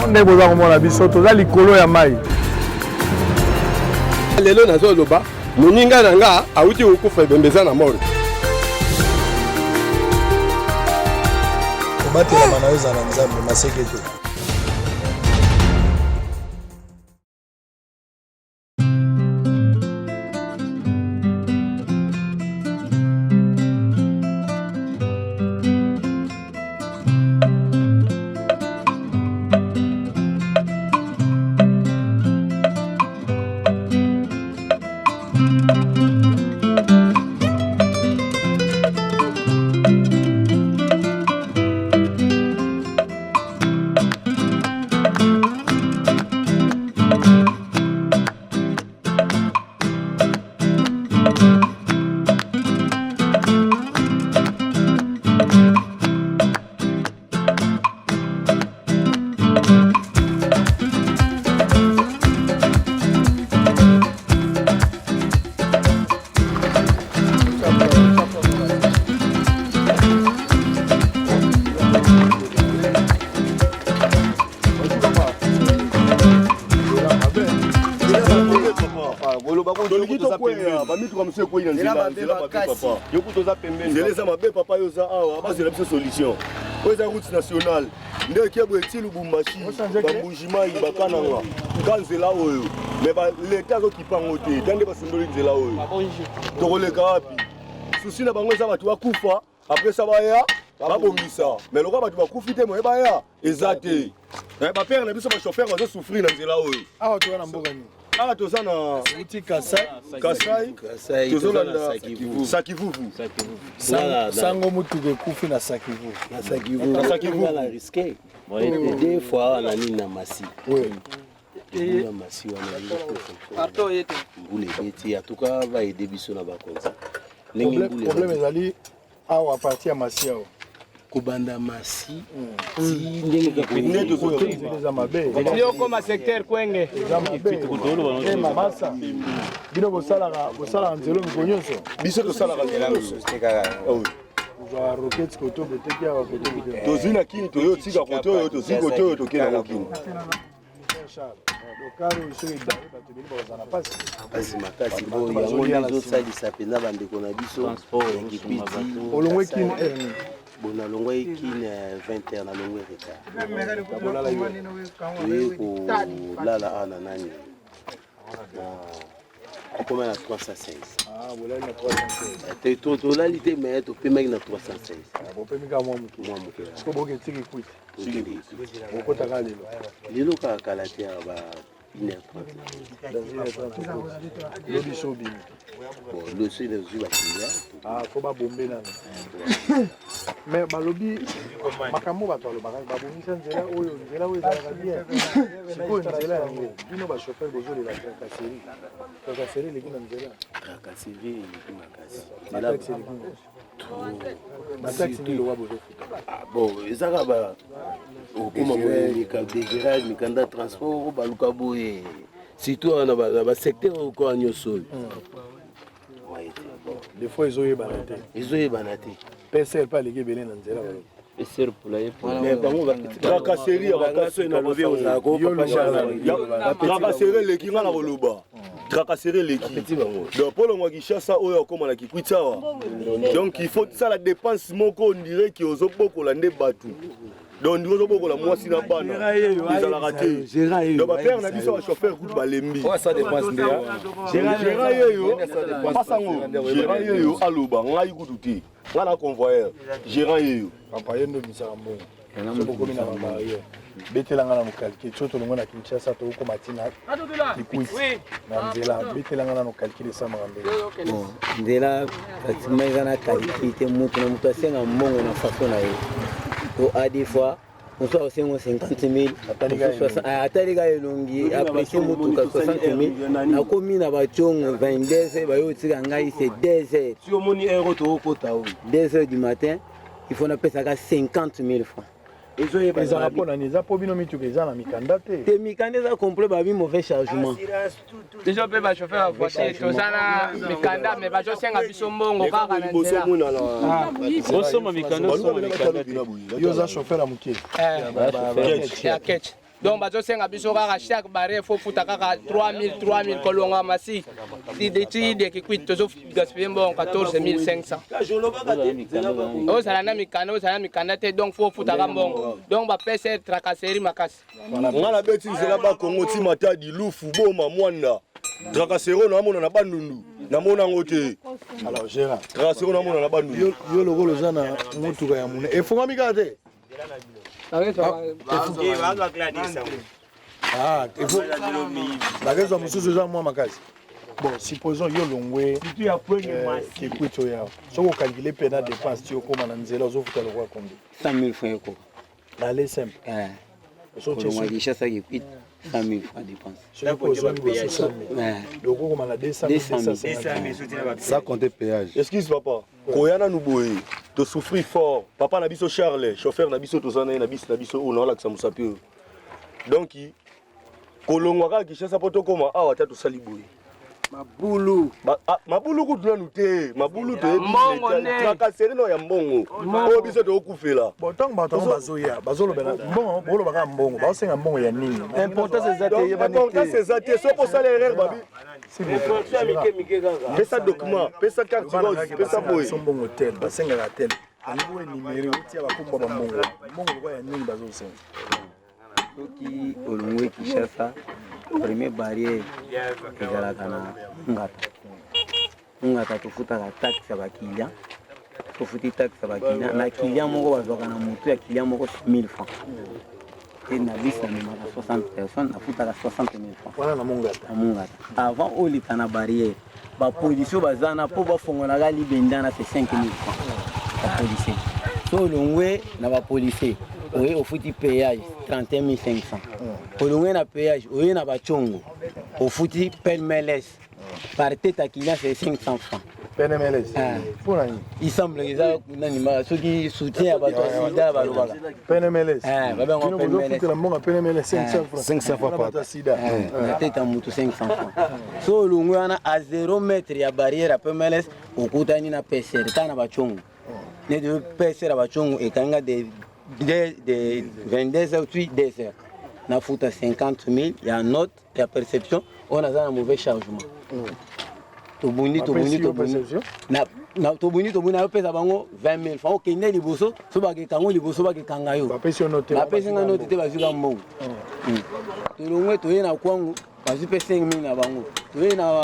nde boza komona biso toza likolo ya mai lelo nazoloba moninga na nga awuti kokufa ebembeza na mort obatelama na oza na nzambe maseke te papa yoza awa bazela biso solution oza route nationale nde kebo eti lubumbashi bambujimai bakananga kanzela oyo mais leta azokipango te tande basimboli nzela oyo tokoleka wapi susi na bango eza bato bakufa apres sa baya babongisa mais lokola bato bakufi te moye baya eza te bapere na biso bachauffeur bazosouffrir na nzela oyo awa toza na mboka nini awa toza na Kasai tozolanda Sakivuvu sango mutuka ekufi na Sakivuvu na risqué des fois na nini na masi na masi wana yete mbule beti atuka va aider biso na bakonza problème ezali awa parti ya masi awa kubanda masi ti ndenge za mabe ndio koma secteur kwenge za mabe mabasa bino bosala nzelo mikonyonso biso tosala nzela za roquette koto beteki awa koto tozina kini toyo tika koto oyo toziko koto oyo tokela na kini pasi makasi boyo yango ezosalisa mpenza bandeko na biso ekipiti olongwe kini bona longwa ikine 20h na longwe retard toye kolala ana nani okoma na 316 tolali te mais topemaki na 316 lelo kaka kala te ya ba 1h30 bon le soir les jours faut ba bomber nano mais balobi makambo bato alobaka babongisa nzela oyo ezalaka bien sikoyo nzela yango bino bachauffeur bozolela tracasserie eleki na nzela tracasserie eleki makasi bataxi nde lowa bozofuta bon ezaka okoma dégérage mikanda transport baluka boye surtout na basecteur okoa nyonso oyo des fois ezoyebana te psr mpe aleki ebele na nzela tracasserie ya bakasi nalobi tracasserie eleki nga na koloba tracasserie eleki donc mpo longwa kishasa oyo akoma na kikwiti awa donc il faut sala dépense moko ondire ki ozobokola nde bato donc ndiko ozobokola mwasi na bana ezalaka te donc bapere na biso bachauffeur kutu balembi gérant yeyo pasango gérant yeyo aloba ngai kutu te nga na convoyeur gérant yeyo papa ye ndo bisaka mbongo sobokomi na babarrière betelanga na mokalkile so tolongo na kinshasa tokokoma ntina kikwiti na nzela betelanga na mokalkile esamaka mbele nzela fatima eza na kalkile te mutu na mutu asenga mbongo na faso na ye to a des fois mosu akosengo 50 000 atalika elongi apprécie mutuka 60 000 nakomi na bationgo 22 bayotika ngai c'est 2 heures si omoni euro tokokota oyo 2 heures du matin il faut napesaka 50 000 francs ezala mpona nini eza mpo bino mituka eza na mikanda te mikanda eza complet babi mauvais chargement biso mpe bachauffeur ya voiture toza na mikanda me bazosenga biso mbongo kaka na nzela yo oza chauffeur ya moke ya ketch donc bazosenga biso kaka chaque barrière faut futa kaka 3000 kolonga masi ti kikwit tozo gaspiller mbongo 14500 ozala na mikanda te donc faut futa ka mbongo donc bapesa tracasserie makasi nga na beti nzela bakongo ti matadi lufu boma mwanda tracasserie namona na bandundu namona ngo te alors Gérard tracasserie namona na bandundu yo lokolo za na motuka ya mune efungami kaka te bakezwa mosusu eza mwa makasi bon supposons yo longwe kikwito yao soki okalkule mpe na dépense ti okóma na nzela ozofuta lokwa combien 100 000 francs eko nale simple kolongwakishasa kikwit 100 000 francs dépense soki ozongi boso 100 000 donc okóma na 200 ça compte péage excuse papa koya nanu boye tosouffrir fort papa na biso Charles chauffeur na biso tozana na biso oyo naolakisa mosapi oyo donc kolongwa kaka kishasa mpo tokóma awa ata tosali boye mabulu kutuna nute mabulu toyebitracasserie no ya mbongo oyo biso tokufela bon ntango bato yango bazoya bazolobela mbongo bolobaka mbongo baosenga mbongo ya nini importance eza te soki osala erreur babi pesa document pesa carte rose pesa boye mbongo tel basengaka tel alibo enimere otia bakomba bambongo mbongo lokwa ya nini bazosenga soki olongwe Kinshasa premier barrière ezalaka na ngata tofutaka taxe ya bakilian tofuti taxe ya bakilian na kilian moko bazwaka na motu ya kilian moko 1000 francs e na bisi namemaka 60 personnes nafutaka 60 000 francs wana na mongata avant oleka na barrière bapolisi baza na mpo bafongolaka libenda na 5 000 francs bapolisi so olongwe na bapolisi oye ofuti péage 31 500 olongwe na péage oye na bachongo ofuti pelmeles par tête à client c'est 500 francs pelmeles pour nani il semble que ça nani ma soki soutien ba to sida ba lobaka pelmeles ba bengo pelmeles la monga pelmeles 500 francs 500 francs par ta sida na tête à mutu 500 francs so olongwe wana à 0 mètre ya barrière à pelmeles okutani na PCR kana bachongo ne de PCR bachongo ekanga de 22 heures puis 2 heures na futa 50 000 il y a note il y a perception on a un mauvais chargement tobuni na tobuni na pesa bango 20 000 francs okende liboso so bakekango liboso bakekanga yo bapesi nga note te bazuka mbongo tolongwe toye na kwangu bazu pe 5 000 na bango toye na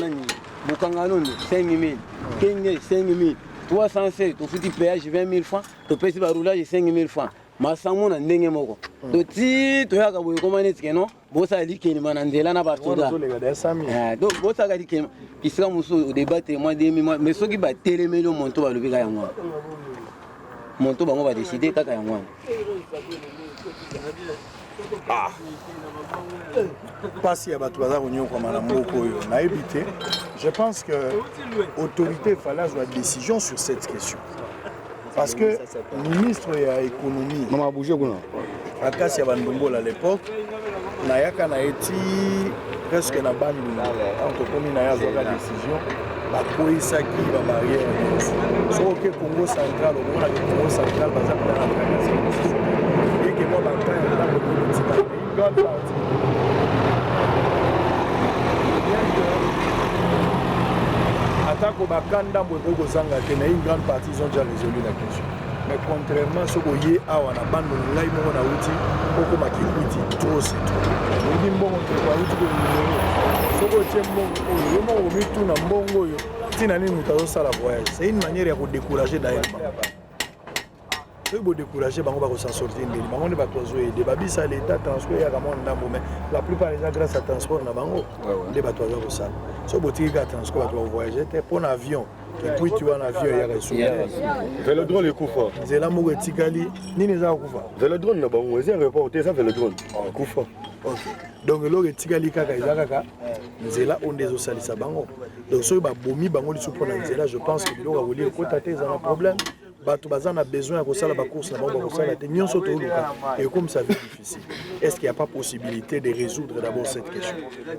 nani bukanga nondo 5 000 kenge 5 000 316 tofuti péage 20 000 francs topesi baroulage 5 000 francs masango na ndenge moko toti toyaka boye koma neti keno bosala likelema na nzela na basoda donc bosaka likelema kisika mosusu odebate mwa 2 mois mais soki batelemeli o monto balobi kaka yango wana monto bango badeside kaka yango wana pasi ya bato baza konyokama na mboka oyo nayebi te je pense que autorité fallait azwa décision sur cette question parce que ministre ya économie mama bouger kuna akasi ya bandongola à l'époque nayaka na eti presque na bandunga antokomi na ye azwaka décision bakweyisaki babarrière soki oke congo central omonaki congo central baza mpena na trakasi eke mwa banta ya ntango kokotika une grande partie atako bakanda mbo ekoki kozanga te na une grande partie ils ont déjà résolu la question mais contrairement soki oye awa na bandolo ngai moko nauti okoma kikwiti trop c'est trop oyebi mbongo toko auti konimero soki otie mbongo oyo yo moko komituna mbongo oyo ntina nini moto azosala voyage c'est une manière ya kodécourager d'ailleurs soki bodécourager bango bakosan sortir ndeni bango nde bato bazoyede babisa l'état transport eyaka mwa ndambo mais la plupart eza grâce à transport na bango nde bato baza kosala soki botiki kaka transport bato bakovoyage te mpo na avion epuiti wana avion eyaka esuka velodrone ekufa nzela moko etikali nini eza kokufa velodrone na bango eza aéroport te eza velodrone ekufa donc eloko etikali kaka eza kaka nzela oyo nde ezosalisa bango donc soki babomi bango lisu mpo na nzela je pense que biloko akolia ekota te eza na problème bato baza na besoin ya kosala bacourse na bango bakosala te nyonso tooluka ekomisa vie difficile est ce qu'il n'y a pas possibilité de résoudre d'abord cette question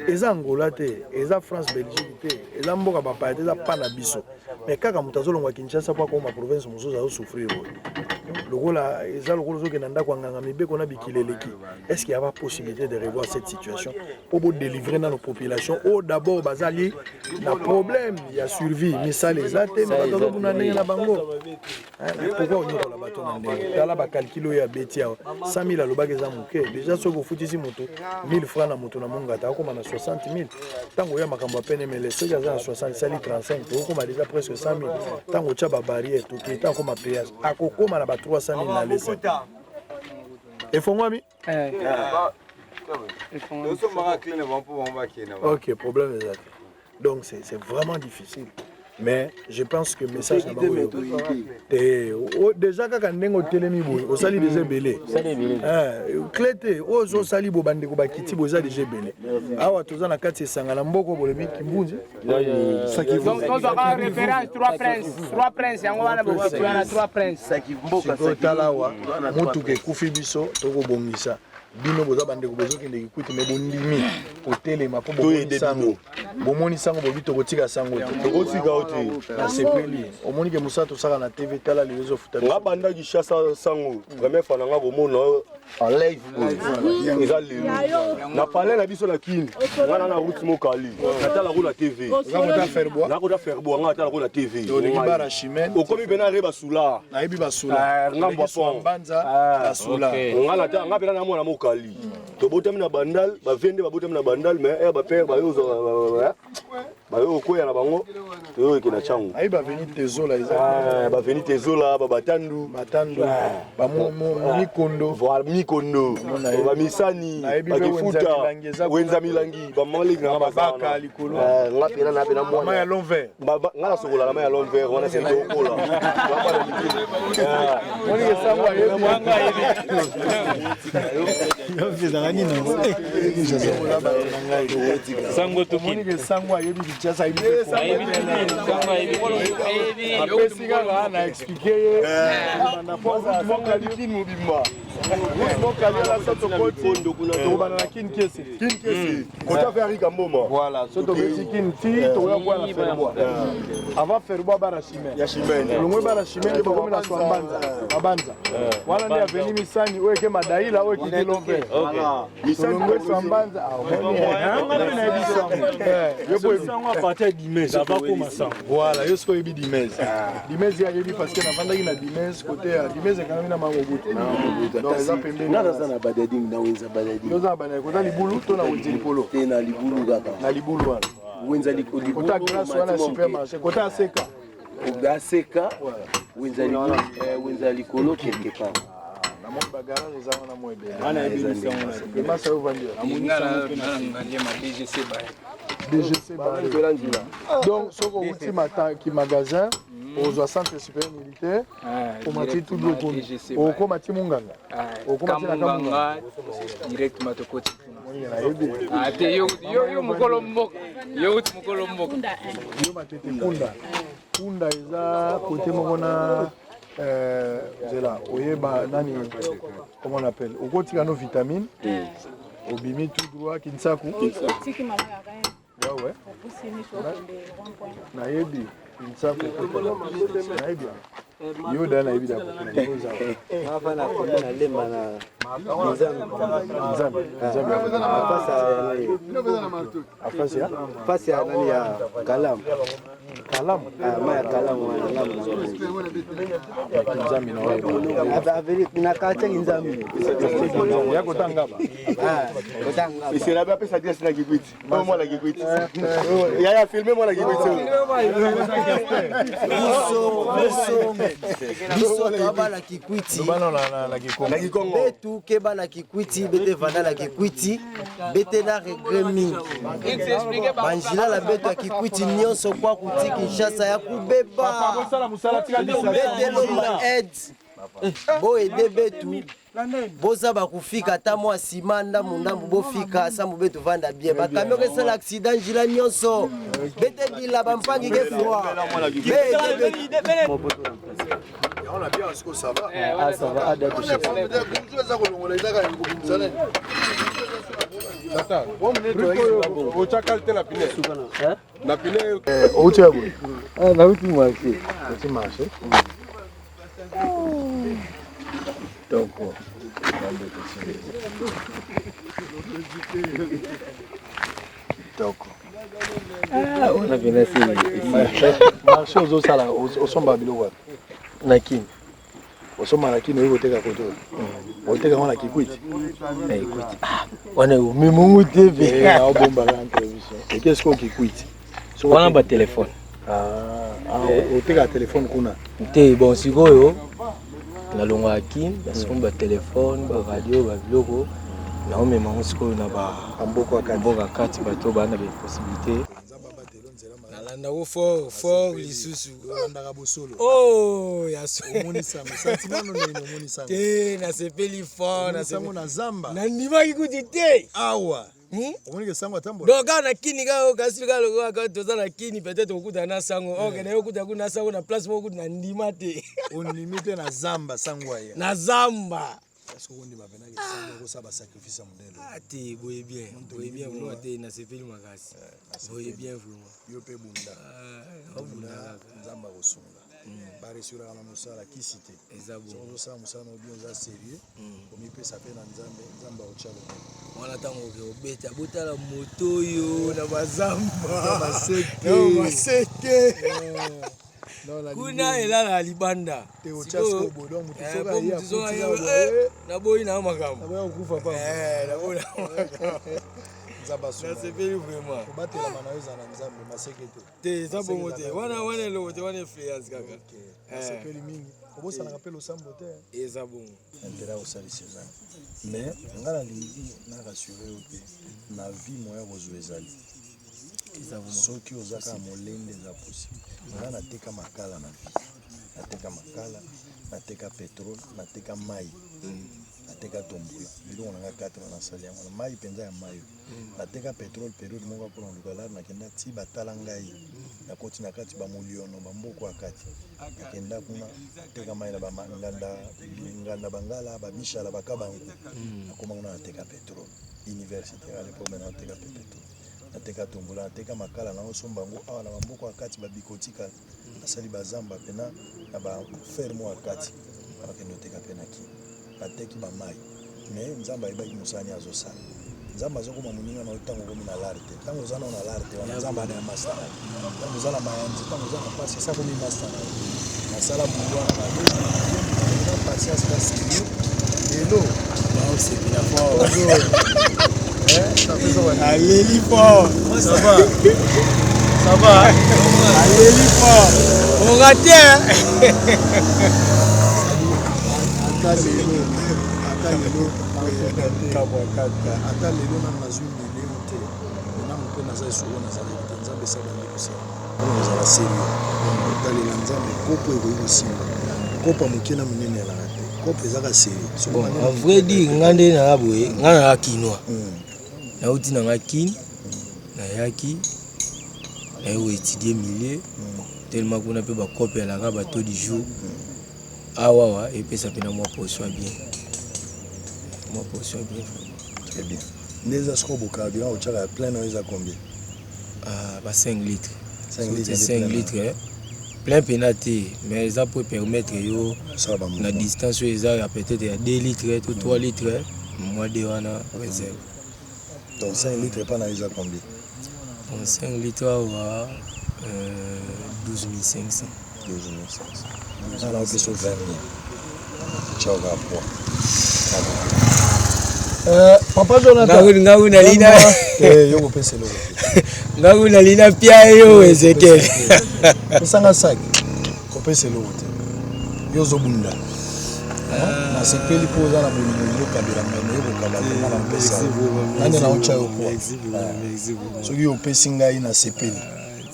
eza Angola te eza France Belgique te eza mboka bapaya te eza pa na biso mais kaka moto azolongwa Kinshasa po akoma province mosusu azosouffrir oyo lokola eza lokola ozokenda ndako nganga mibeko na bikileleki. Est-ce qu'il y a pas possibilité de revoir cette situation pour délivrer dans nos populations? Oh d'abord bazali na problème ya survie misala ezate mais bato buna ndenge na bango. Pourquoi on nyokola bato na ndenge? Tala ba calculo ya betia 100 000 alobaki eza moke. Déjà soko futisi moto 1000 francs na moto na monga ta ko na 60 000. Tango ya makambo a peine mais les sega za 60 sali 35 ko ma déjà presque 100 000. Tango cha ba barrière tout qui tango ma péage akokoma na ba 300 000 na laisser. Et fongwami ok, problème est là. Donc c'est vraiment difficile. Mais je pense que le message déjà quand on est télémi au sali déjà belé clété aux sali bobande ko bakiti boza déjà belé awa toza na kati sangala mboko bolemi kimbunzi donc on doit référence trois princes yango wana bo na trois princes sakimboka sakitalawa mutu ke kufi biso toko bongisa bino boza bande ko bezo kende kikuti me bondimi otelema po bomoni sango bobito kotika sango tokotika oti na sepeli omoni ke musato saka na TV tala les ofuta ngabanda ki chassa sango première fois nga bomona en live eza lelo na palais na biso na kini ngana na route mokali natala ko na TV ngakota ferbois nakota ferbois nga natala ko na TV to bara chimene okomi bena reba sula na yebi basula ngamba pon banza basula ngala ta ngapela na mona mokali to botami na bandal ba vende ba botami na bandal mais ba père ba yozo ba yo koya na bango to yo kina changu ai ba veni tezola eza ba veni tezola ba batandu ba mikondo voir mikondo ba misani ba kifuta wenza milangi ba malik na baka likolo ngapela na pena mwana ya l'envers ngala sokola na ma ya l'envers wana c'est to kola moni ke sango ayebi mwanga ayebi sango to moni ke sango ayebi bichasa ayebi sango ayebi apesi kaka na expliquer na posa monga likini mobimba monga la soto koti to bana na kin kesi kota faire kamboma voilà soto beti kin ti to ya kwa na ferbois avant ferbois bara chimene ya chimene longwe bara chimene ba komela swambanza mabanza wana ndia veni misani weke madaila weke kilombe misani longwe swambanza voilà yo sko yebi dimez dimez ya yebi parce que na vandaki na dimez côté ya dimez kana mina mamobutu donc eza pembeni nana sana badading na wenza badading yoza bana ko libulu to na wenza likolo te na libulu kaka na libulu wana wenza likolo kota grâce wana supermarché kota seka ugaseka wenza likolo quelque part na mon bagage eza wana mwebe ana yebi misanga masa yo vandia ngala ngaliye ma DGC ba DGC donc ce qu'on ultime qui magasin aux centres supérieurs militaires au mati tout le monde au komati munganga au komati na kamunganga direct matokoti ate yo mukolo mboka yo matete kunda eza côté mona zela oyeba nani comment on appelle au kotika no vitamine au bimi tout droit kinsaku ouais nayebi kinsaku nayebi yo da nayebi da kuza hapa na kuna lemba na nzambe afasi ya nani ya kalamu maya kalamu nzambe na wewe averi na kacha nzambe yako tangaba et c'est là-bas pesa dia sina kikwiti moi la kikwiti ya filmer moi la kikwiti biso kabala kikwiti bana la kikongo betu keba na kikwiti bete vanda la kikwiti bete na regremi banjila la betu ya kikwiti nyonso kwa kuti Kinshasa ya kubeba bete lomba aide bo ede betu boza bakufika ata mwa sima ndambu ndambu bofika sambu betu vanda bien bakamio kesala accident njila nyonso bete bila bampangi ke froid on a bien ce que ça va ah ça va ada toucher tata au chakalite la pine na pine au tiabo ah na uti marché petit marché Kitoko. Kitoko. On a bien essayé. Marché aux sala, au somba biloko. Nakini. Au somba nakini, au teka koto. Au teka wana kikwiti. Écoute. On est au même TV. Au bomba intervention. Et qu'est-ce qu'on kikwiti? On a un téléphone. Au teka téléphone kuna. Té bon sikoyo. Na longa akini, parce qu'on ba téléphone, ba radio, ba biloko. Na on même on sikoyo na ba amboko akati bato ba na ba possibilité. Nalanda fort lisusu nalanda bosolo. Oh, ya so. Monisa, sentiment no nini monisa. Te na sepeli fort na sango na zamba. Na ndima kikuti te. Awa. Omoni ke sango atambo. Donc na kini ka kasi ka logo ka toza na kini peut-être okuta na sango. OK, na okuta kuna sango na place moko na ndima te. On limite na zamba sango ya. Na zamba. Est-ce qu'on dit bapena ke sango ko sa ba sacrifice mondelo. Ate boye bien vraiment te na sepeli makasi. Boye bien vraiment. Yo pe bunda. Bunda zamba ko sunga. Bari sura na musala kisite. Ezabo. Zo sa musala no bien za sérieux. Komi pe sa pe na nzamba o chalo. Wana tango ke obeta botala moto yo na bazamba. Na maseke. Kuna elala libanda. Te o chasko bodo mutu soka ya na boyi na makambo. Na boyi okufa pa. Na boyi na makambo. Nzamba so. Na sepeli vraiment. Obatela manaweza na nzambe maseke te. Te zabo mote. Wana lo te wana influence kaka. Sepeli mingi. Obosa na kapelo sambo te. Ezabo. Intérêt au service ça. Mais ngala lingi na rassurer ope na vie moya kozwezali. Soki ozaka molende za possible. Ngala nateka makala na vie. Nateka makala, nateka pétrole, nateka mai. Nateka tombula. Biloko nanga 4 na sali yango. Mai penza ya mayo. Nateka pétrole période moko pour le dollar nakenda ti batala ngai. Na koti na kati ba moliono ba mboko akati. Nakenda kuna nateka mai na ba nganda bangala ba bishala bakabango. Nakoma kuna nateka pétrole. Université à l'époque maintenant nateka pétrole. Nateka tombula, nateka makala na osomba ngo awa na bamboko akati ba bikotika. Nasali bazamba pena na ba fermo akati. Akendo teka pena ki. Nateki ba mai. Mais nzamba ibaki musani azosala. Nzamba azokoma muninga na utango komi na larte. Tango zana na larte wana nzamba na master. Tango zana mayanzi, tango zana passe ça komi master. Na sala mungwa na na patience na sérieux. Hello. Wow, c'est bien fort. Ça fait ça va. Allez fort. Ça va. Ça va. Allez fort. On raté. Ata lelo na mazwi milio te na mpe naza esolo nazala te nzambe esala kosa nazala serio otalela nzambe kopo ekoyi kosimba kopo moke na monene elaka te kopo ezaka serio. Bon, à vrai dire nga nde na boye nga na kinwa nauti na nga kini nayaki nayo étudier milieu tellement kuna mpe bakopelaka bato du jour awawa epesa mpe na mwa poso bien. Moi, potion bien. Très bien. Les asco carburant au tchara plein dans les a combien? Bah 5 litres. 5 litres. 5 litres. Plein pénalité, mais ça peut permettre yo la distance ils a peut-être 2 litres ou 3 litres. Moi de wana réserve. Donc 5 litres pas dans les a combien? Donc 5 litres à 12 500. 12 500. Alors que sur 20 000. Ciao rapport. Papa Jonathan ngawu na lina yo pese lo ngawu na lina pia yo Ezekiel sanga saki ko pese lo te yo zo bunda na sepeli poza na bolingo kabela meno yo kokala na pesa nani na oncha yo ko so yo pese ngai na sepeli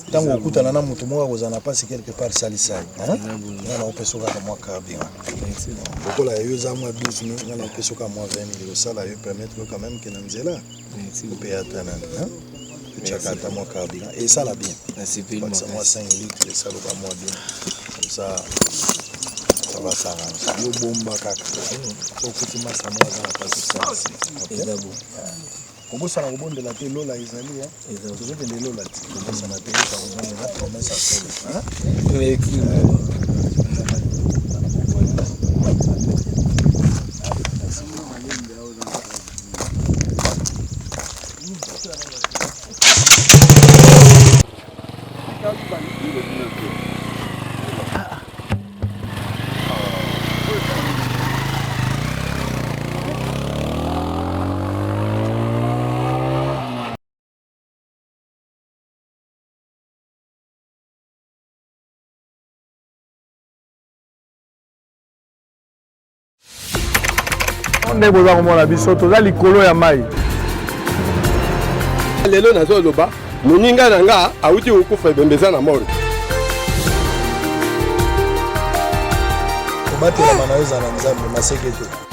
tango okutana na mutu moko kozana pasi quelque part salisai na opesoka ka mwa kabinga bokola yo za mwa 12 000 na opesoka mwa 20 000 sala yo permettre quand même que nanzela pe atana chakata mwa kabinga et ça la bien c'est moi 5 litres ça le pas moins bien comme ça va s'arranger yo bomba kaka so kuti masa mwa za pasi ça c'est bon. Kobosa na kobondela te lola ezali tozokende lola te kobosa na te na promesse asolo nde boza komona biso toza likolo ya mai lelo nazoloba moninga na nga awuti kokufa ebembeza na mort kobatela na yo ezala nzambe maseke te